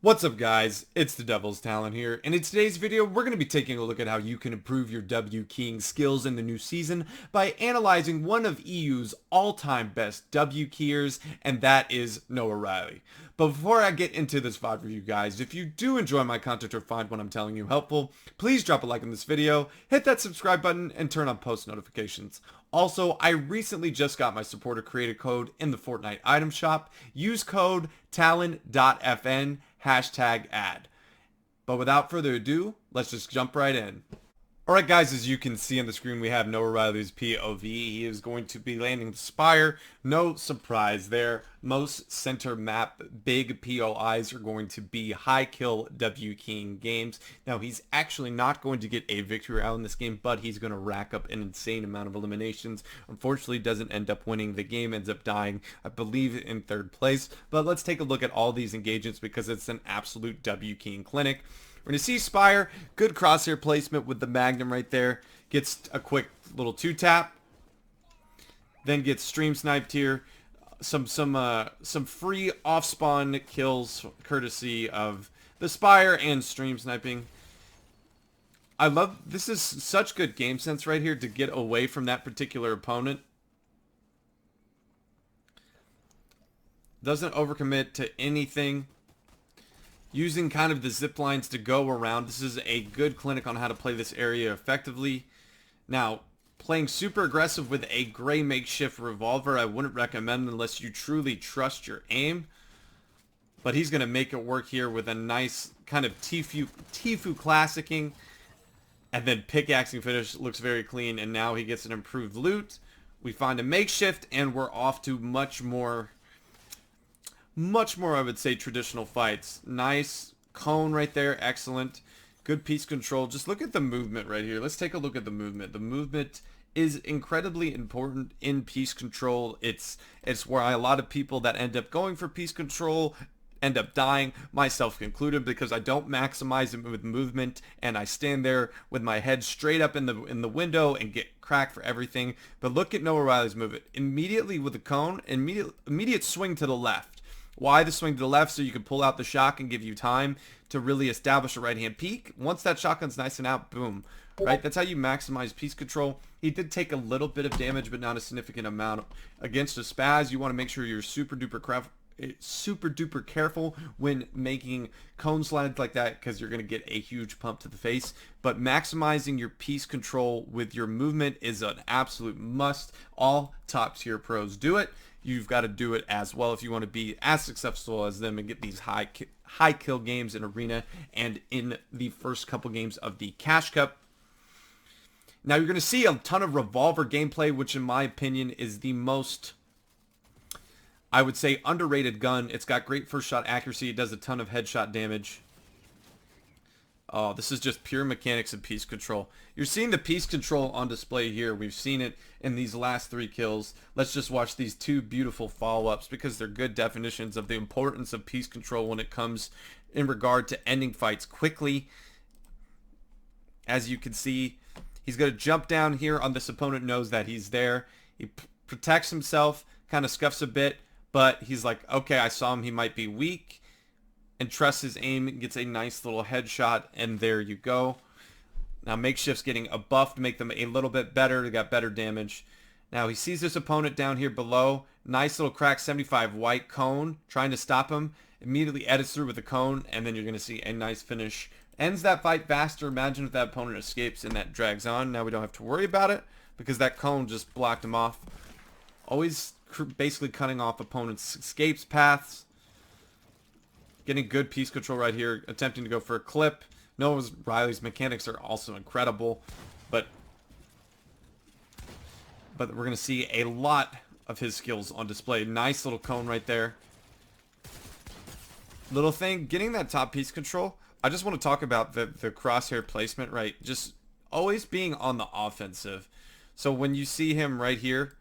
What's up guys, it's the Devil's Talent here, and in today's video we're going to be taking a look at how you can improve your W keying skills in the new season by analyzing one of EU's all-time best W keyers, and that is Noahreyli. But before I get into this VOD review guys, if you do enjoy my content or find what I'm telling you helpful, please drop a like on this video, hit that subscribe button, and turn on post notifications. Also, I recently just got my supporter creator code in the Fortnite item shop. Use code talent.fn #ad. But without further ado, let's just jump right in. Alright guys, as you can see on the screen, we have Noahreyli's POV. He is going to be landing the Spire. No surprise there. Most center map big POIs are going to be high kill W keying games. Now he's actually not going to get a victory royale in this game, but he's going to rack up an insane amount of eliminations. Unfortunately, doesn't end up winning the game, ends up dying, I believe, in third place. But let's take a look at all these engagements because it's an absolute W keying clinic. We're going to see Spire, good crosshair placement with the Magnum right there. Gets a quick little two-tap. Then gets stream sniped here. Some free off-spawn kills courtesy of the Spire and stream sniping. I love, this is such good game sense right here to get away from that particular opponent. Doesn't overcommit to anything. Using kind of the zip lines to go around. This is a good clinic on how to play this area effectively. Now, playing super aggressive with a gray makeshift revolver, I wouldn't recommend unless you truly trust your aim. But he's going to make it work here with a nice kind of Tifu classicing. And then pickaxing finish, looks very clean. And now he gets an improved loot. We find a makeshift and we're off to much more, I would say, traditional fights. Nice cone right there. Excellent. Good piece control. Just look at the movement right here. Let's take a look at the movement. The movement is incredibly important in piece control. It's where a lot of people that end up going for piece control end up dying, myself included, because I don't maximize it with movement and I stand there with my head straight up in the window and get cracked for everything. But look at Noahreyli's movement. Immediately with the cone, immediate swing to the left. Why the swing to the left? So you can pull out the shotgun, give you time to really establish a right-hand peek. Once that shotgun's nice and out, boom. Right? That's how you maximize piece control. He did take a little bit of damage, but not a significant amount. Against a spaz, you want to make sure you're super duper careful when making cone slides like that, because you're going to get a huge pump to the face. But maximizing your piece control with your movement is an absolute must. All top tier pros do it. You've got to do it as well if you want to be as successful as them and get these high kill games in arena and in the first couple games of the Cash Cup. Now you're going to see a ton of revolver gameplay, which in my opinion is the most, I would say, underrated gun. It's got great first shot accuracy. It does a ton of headshot damage. Oh, this is just pure mechanics of piece control. You're seeing the piece control on display here. We've seen it in these last 3 kills. Let's just watch these 2 beautiful follow-ups because they're good definitions of the importance of piece control when it comes in regard to ending fights quickly. As you can see, he's going to jump down here on this opponent, knows that he's there. He protects himself, kind of scuffs a bit, but he's like, okay, I saw him, he might be weak. And trusts his aim, gets a nice little headshot, and there you go. Now Makeshift's getting a buff to make them a little bit better. They got better damage. Now he sees this opponent down here below. Nice little crack 75 white cone, trying to stop him. Immediately edits through with the cone, and then you're going to see a nice finish. Ends that fight faster. Imagine if that opponent escapes and that drags on. Now we don't have to worry about it because that cone just blocked him off. Always basically cutting off opponents' escapes paths. Getting good piece control right here, attempting to go for a clip. Noahreyli's mechanics are also incredible, but we're going to see a lot of his skills on display. Nice little cone right there. Little thing, getting that top piece control. I just want to talk about the crosshair placement, right? Just always being on the offensive. So when you see him right here,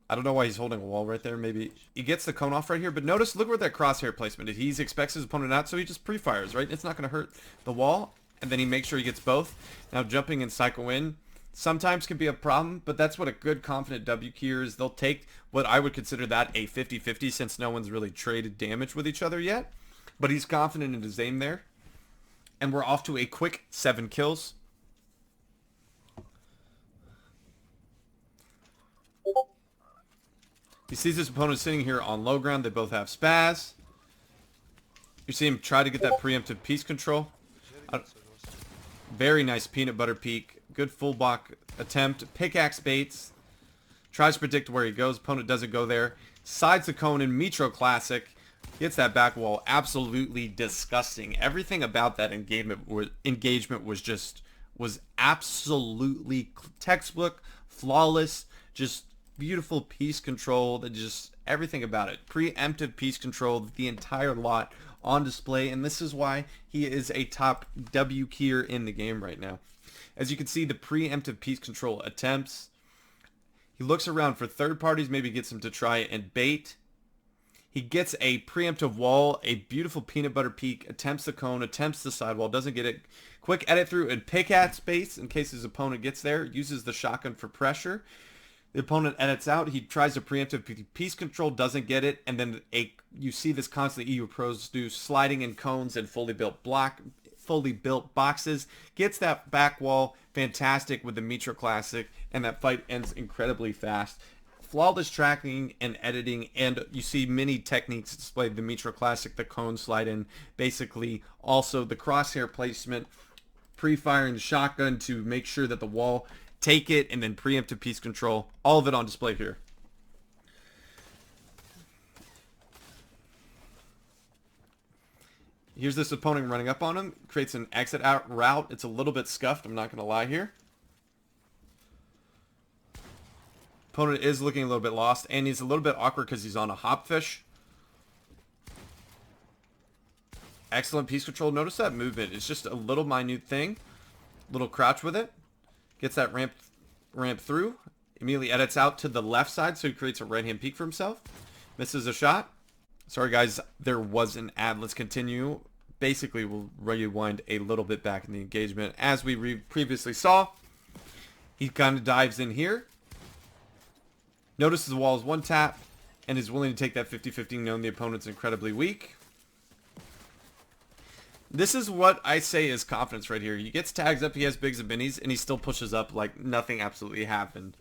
I don't know why he's holding a wall right there. Maybe he gets the cone off right here. But notice, look where that crosshair placement is. He expects his opponent out, so he just pre-fires, right? It's not going to hurt the wall. And then he makes sure he gets both. Now jumping in Psycho in. sometimes can be a problem, but that's what a good confident W keyer is. They'll take what I would consider that a 50-50 since no one's really traded damage with each other yet. But he's confident in his aim there. And we're off to a quick 7 kills. He sees his opponent sitting here on low ground. They both have spaz. You see him try to get that preemptive piece control. Very nice peanut butter peek. Good full block attempt. Pickaxe baits. Tries to predict where he goes. Opponent doesn't go there. Sides the cone in Mitro classic. Gets that back wall. Absolutely disgusting. Everything about that engagement was absolutely textbook, flawless, just beautiful piece control. That just everything about it. Preemptive piece control. The entire lot on display, and this is why he is a top W keyer in the game right now. As you can see, the preemptive piece control attempts. He looks around for third parties, maybe gets them to try and bait. He gets a preemptive wall, a beautiful peanut butter peek, attempts the cone, attempts the sidewall, doesn't get it. Quick edit through and pickaxe space in case his opponent gets there. Uses the shotgun for pressure. The opponent edits out. He tries to preemptive piece control, doesn't get it, and then you see this constantly EU pros do, sliding in cones and fully built boxes. Gets that back wall, fantastic with the Mitro classic, and that fight ends incredibly fast. Flawless tracking and editing, and you see many techniques displayed. The Mitro classic, the cone slide in, basically also the crosshair placement, pre-firing the shotgun to make sure that the wall take it, and then preemptive piece control. All of it on display here. Here's this opponent running up on him. Creates an exit out route. It's a little bit scuffed, I'm not going to lie here. Opponent is looking a little bit lost, and he's a little bit awkward because he's on a hopfish. Excellent piece control. Notice that movement. It's just a little minute thing. Little crouch with it. Gets that ramp through. Immediately edits out to the left side, so he creates a right-hand peek for himself. Misses a shot. Sorry, guys. There was an ad. Let's continue. Basically, we'll rewind a little bit back in the engagement. As we previously saw, he kind of dives in here. Notices the wall is one tap, and is willing to take that 50-50, knowing the opponent's incredibly weak. This is what I say is confidence right here. He gets tags up, he has bigs and minis, and he still pushes up like nothing absolutely happened.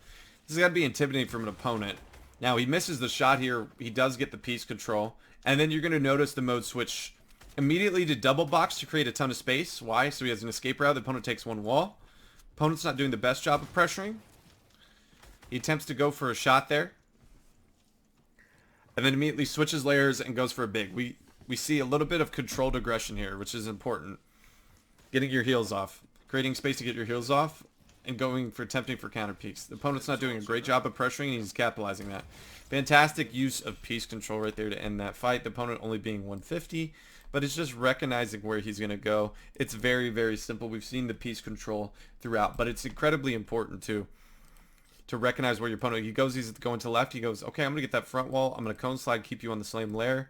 This has got to be intimidating from an opponent. Now, he misses the shot here. He does get the piece control. And then you're going to notice the mode switch immediately to double box to create a ton of space. Why? So he has an escape route. The opponent takes one wall. Opponent's not doing the best job of pressuring. He attempts to go for a shot there. And then immediately switches layers and goes for a big. We see a little bit of controlled aggression here, which is important. Getting your heels off. Creating space to get your heels off. And attempting for counter peeks. The opponent's not doing a great job of pressuring, and he's capitalizing that. Fantastic use of piece control right there to end that fight. The opponent only being 150. But it's just recognizing where he's going to go. It's very, very simple. We've seen the piece control throughout. But it's incredibly important, too, to recognize where your opponent... he's going to the left. He goes, okay, I'm going to get that front wall. I'm going to cone slide, keep you on the same layer.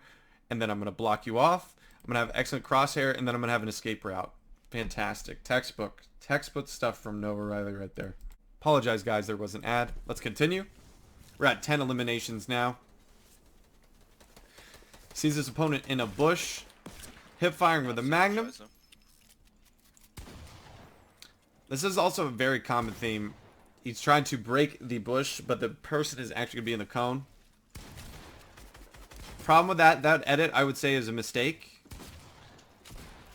And then I'm going to block you off. I'm going to have excellent crosshair, and then I'm going to have an escape route. Fantastic. Textbook stuff from Noahreyli right there. Apologize, guys. There was an ad. Let's continue. We're at 10 eliminations now. Sees his opponent in a bush. Hip firing with a magnum. This is also a very common theme. He's trying to break the bush, but the person is actually going to be in the cone. Problem with that edit, I would say, is a mistake.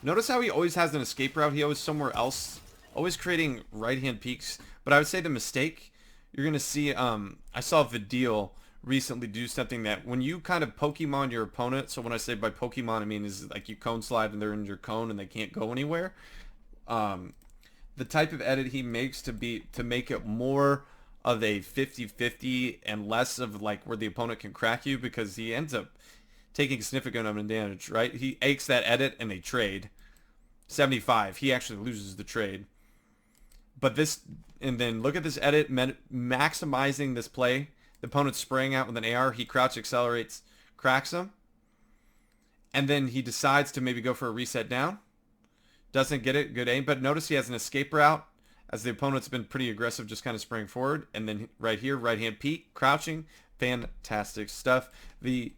Notice how he always has an escape route. He always somewhere else, always creating right-hand peeks. But I would say the mistake, you're going to see, I saw Vidal recently do something that when you kind of Pokemon your opponent, so when I say by Pokemon, I mean is like you cone slide and they're in your cone and they can't go anywhere. The type of edit he makes to make it more of a 50-50 and less of like where the opponent can crack you, because he ends up taking a significant amount of damage, right? He aches that edit and they trade. 75. He actually loses the trade. But this, and then look at this edit, maximizing this play. The opponent's spraying out with an AR. He crouch accelerates, cracks him. And then he decides to maybe go for a reset down. Doesn't get it. Good aim. But notice he has an escape route as the opponent's been pretty aggressive, just kind of spraying forward. And then right here, right hand peek, crouching, fantastic stuff.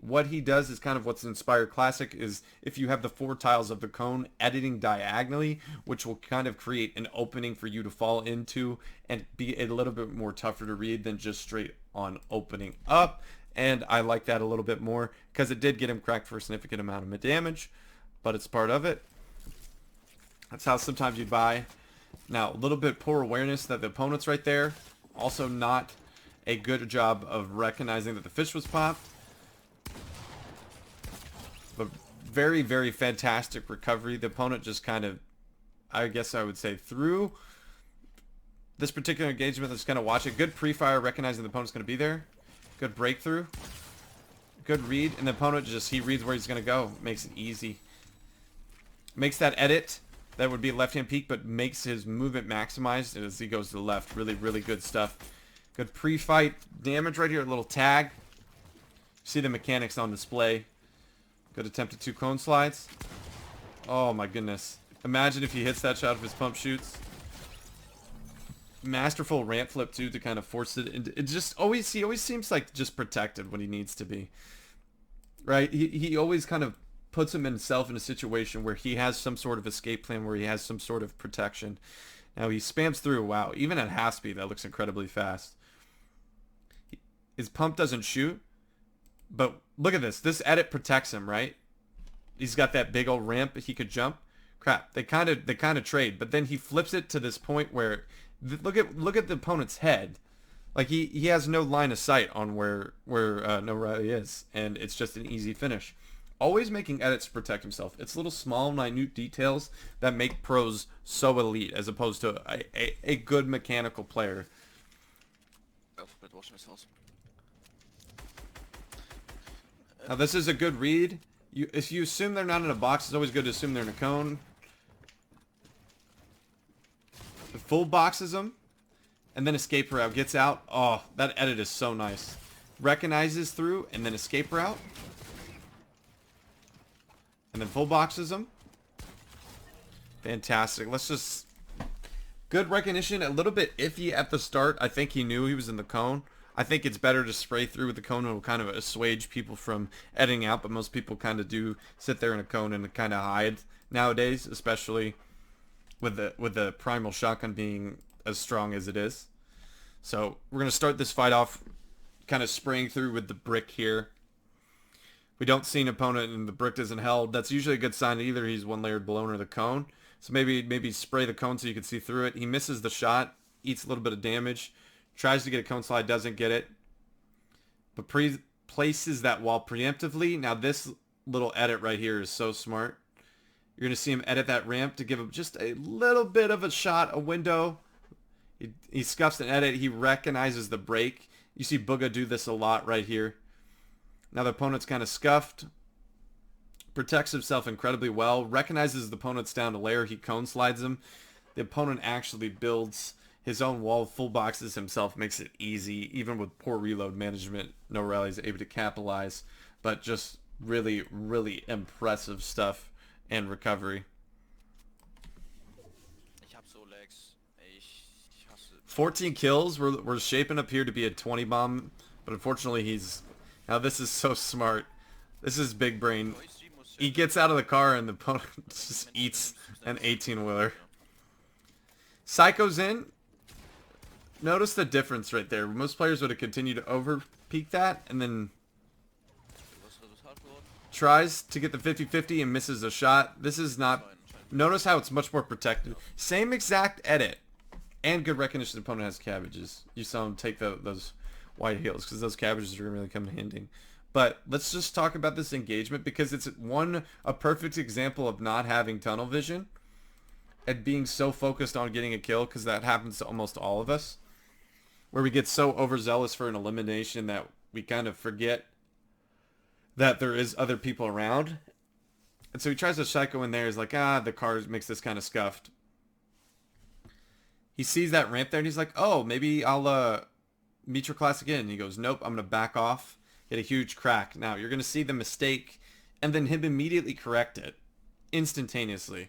What he does is kind of what's in Spire Classic, is if you have the 4 tiles of the cone editing diagonally, which will kind of create an opening for you to fall into and be a little bit more tougher to read than just straight on opening up. And I like that a little bit more because it did get him cracked for a significant amount of damage, but it's part of it. That's how sometimes you buy. Now, a little bit poor awareness that the opponent's right there. Also not a good job of recognizing that the fish was popped. But very, very fantastic recovery. The opponent just kind of, I guess I would say, through this particular engagement, that's kind of watch it. Good pre-fire, recognizing the opponent's going to be there. Good breakthrough. Good read. And the opponent just, he reads where he's going to go. Makes it easy. Makes that edit. That would be a left-hand peek, but makes his movement maximized as he goes to the left. Really, really good stuff. Good pre-fight damage right here. A little tag. See the mechanics on display. Good attempt at 2 cone slides. Oh my goodness. Imagine if he hits that shot of his pump shoots. Masterful ramp flip too to kind of force it. It just always, he always seems like just protected when he needs to be. Right? He always kind of puts himself in a situation where he has some sort of escape plan, where he has some sort of protection. Now he spams through. Wow, even at half speed, that looks incredibly fast. His pump doesn't shoot, but look at this. This edit protects him, right? He's got that big old ramp he could jump. Crap, they kind of trade, but then he flips it to this point where look at the opponent's head. Like he has no line of sight on where Noahreyli is, and it's just an easy finish. Always making edits to protect himself. It's little small, minute details that make pros so elite as opposed to a good mechanical player. Now this is a good read. If you assume they're not in a box, it's always good to assume they're in a cone. The full boxes them, and then escape route gets out. Oh, that edit is so nice. Recognizes through, and then escape route. And then full boxes them. Fantastic. Let's just... Good recognition. A little bit iffy at the start. I think he knew he was in the cone. I think it's better to spray through with the cone. It will kind of assuage people from editing out. But most people kind of do sit there in a cone and kind of hide nowadays. Especially with the primal shotgun being as strong as it is. So we're going to start this fight off kind of spraying through with the brick here. We don't see an opponent and the brick isn't held. That's usually a good sign. Either he's one layered below or the cone. So maybe spray the cone so you can see through it. He misses the shot, eats a little bit of damage, tries to get a cone slide, doesn't get it, but places that wall preemptively. Now this little edit right here is so smart. You're going to see him edit that ramp to give him just a little bit of a shot, a window. He scuffs an edit. He recognizes the break. You see Booga do this a lot right here. Now the opponent's kind of scuffed. Protects himself incredibly well. Recognizes the opponent's down a layer. He cone slides him. The opponent actually builds his own wall, full boxes himself, makes it easy. Even with poor reload management, Noahreyli is able to capitalize. But just really, really impressive stuff and recovery. 14 kills. We're shaping up here to be a 20 bomb. But unfortunately he's... Now this is so smart. This is big brain. He gets out of the car and the opponent just eats an 18-wheeler. Psycho's in. Notice the difference right there. Most players would have continued to over-peek that and then tries to get the 50-50 and misses a shot. This is not... Notice how it's much more protected. Same exact edit. And good recognition the opponent has cabbages. You saw him take those white heels because those cabbages are going to really come in handy. But let's just talk about this engagement because it's a perfect example of not having tunnel vision and being so focused on getting a kill, because that happens to almost all of us, where we get so overzealous for an elimination that we kind of forget that there is other people around. And so he tries to psycho in there. He's like, the car makes this kind of scuffed. He sees that ramp there and he's like, oh, maybe I'll Mitro classic in. He goes, nope, I'm going to back off. Get a huge crack. Now, you're going to see the mistake and then him immediately correct it instantaneously.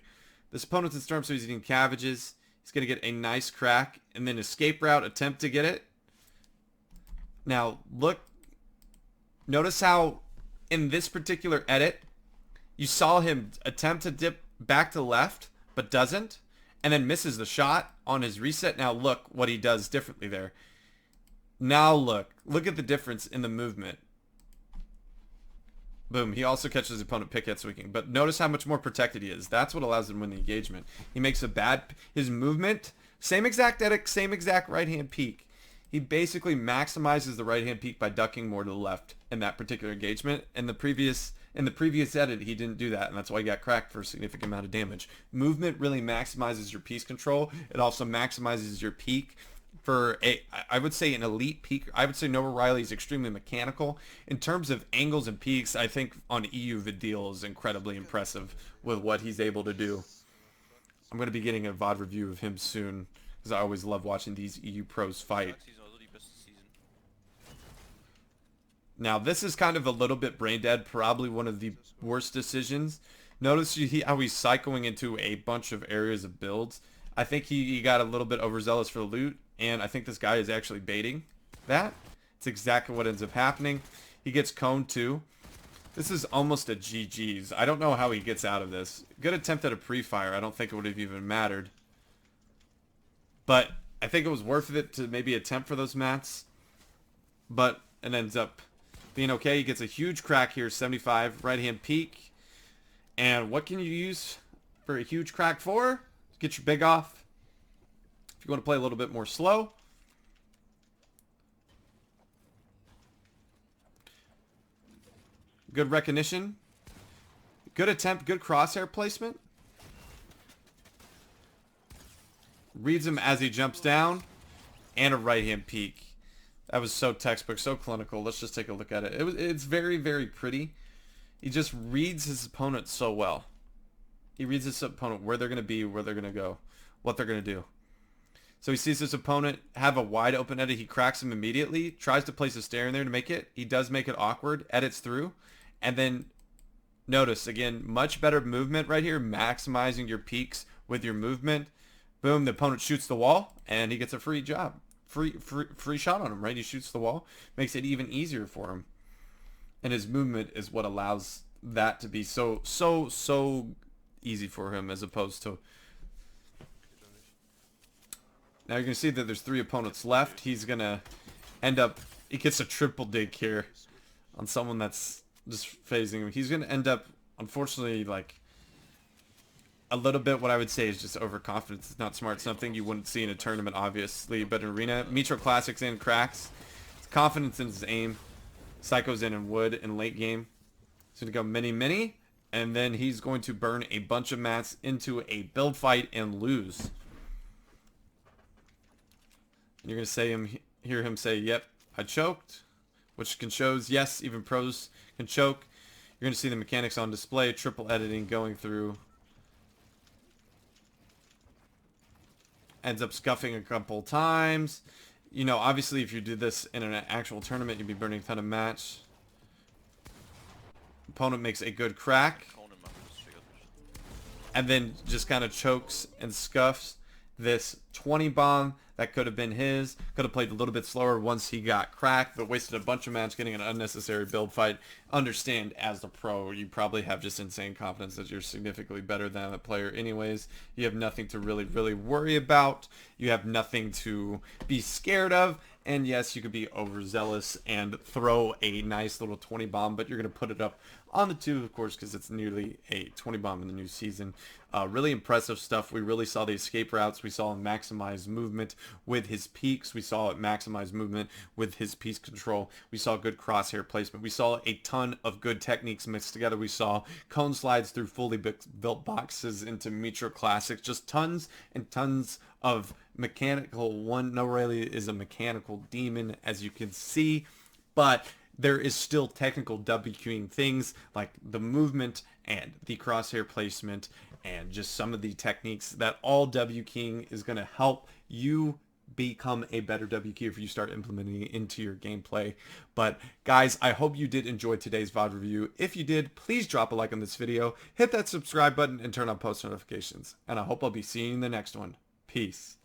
This opponent's in storm, so he's eating cabbages. He's going to get a nice crack and then escape route, attempt to get it. Now, look, notice how in this particular edit, you saw him attempt to dip back to left, but doesn't, and then misses the shot on his reset. Now look what he does differently there. Now look at the difference in the movement. Boom, he also catches his opponent pick at sweeping, but notice how much more protected he is. That's what allows him to win the engagement. He makes his movement, same exact edit, same exact right hand peek. He basically maximizes the right hand peek by ducking more to the left in that particular engagement. In the previous edit, he didn't do that, and that's why he got cracked for a significant amount of damage. Movement really maximizes your piece control. It also maximizes your peek for I would say an elite peak. I would say Noahreyli is extremely mechanical. In terms of angles and peaks, I think on EU Vidil is incredibly impressive with what he's able to do. I'm going to be getting a VOD review of him soon, because I always love watching these EU pros fight. Now, this is kind of a little bit brain dead, probably one of the worst decisions. Notice how he's cycling into a bunch of areas of builds. I think he got a little bit overzealous for the loot, and I think this guy is actually baiting that. It's exactly what ends up happening. He gets coned too. This is almost a GG's. I don't know how he gets out of this. Good attempt at a pre-fire. I don't think it would have even mattered. But I think it was worth it to maybe attempt for those mats. But it ends up being okay. He gets a huge crack here, 75, right-hand peek. And what can you use for a huge crack for? Get your big off. If you want to play a little bit more slow. Good recognition. Good attempt, good crosshair placement. Reads him as he jumps down. And a right-hand peek. That was so textbook, so clinical. Let's just take a look at it. It's very, very pretty. He just reads his opponent so well. He reads his opponent where they're going to be, where they're going to go, what they're going to do. So he sees his opponent have a wide open edit. He cracks him immediately, tries to place a stair in there to make it. He does make it awkward, edits through. And then notice, again, much better movement right here, maximizing your peaks with your movement. Boom, the opponent shoots the wall, and he gets a free job. Free shot on him, right? He shoots the wall, makes it even easier for him. And his movement is what allows that to be so easy for him, as opposed to... Now you're going to see that there's 3 opponents left. He's going to end up... He gets a triple dig here on someone that's just phasing him. He's going to end up, unfortunately, like... a little bit, what I would say is just overconfidence. It's not smart. Something you wouldn't see in a tournament, obviously, but in arena, Mitro classics in, cracks. It's confidence in his aim. Psycho's in wood in late game. He's going to go mini, and then he's going to burn a bunch of mats into a build fight and lose. And you're going to hear him say, yep, I choked, which can shows, yes, even pros can choke. You're going to see the mechanics on display, triple editing going through. Ends up scuffing a couple times. You know, obviously, if you did this in an actual tournament, you'd be burning a ton of mats. Opponent makes a good crack. And then just kind of chokes and scuffs this 20 bomb that could have been his. Could have played a little bit slower once he got cracked, but wasted a bunch of mats getting an unnecessary build fight. Understand, as the pro, you probably have just insane confidence that you're significantly better than that player anyways. You have nothing to really worry about. You have nothing to be scared of. And yes, you could be overzealous and throw a nice little 20 bomb, but you're going to put it up on the 2, of course, because it's nearly a 20 bomb in the new season. Really impressive stuff. We really saw the escape routes. We saw him maximize movement with his peaks. We saw it maximize movement with his piece control. We saw good crosshair placement. We saw a ton of good techniques mixed together. We saw cone slides through fully built boxes into Mitro classics. Just tons and tons of mechanical. Noahreyli is a mechanical demon, as you can see, but there is still technical WQing things like the movement and the crosshair placement and just some of the techniques that all WQing is going to help you become a better WQ if you start implementing it into your gameplay. But guys, I hope you did enjoy today's VOD review. If you did, please drop a like on this video, hit that subscribe button, and turn on post notifications. And I hope I'll be seeing you in the next one. Peace. Peace.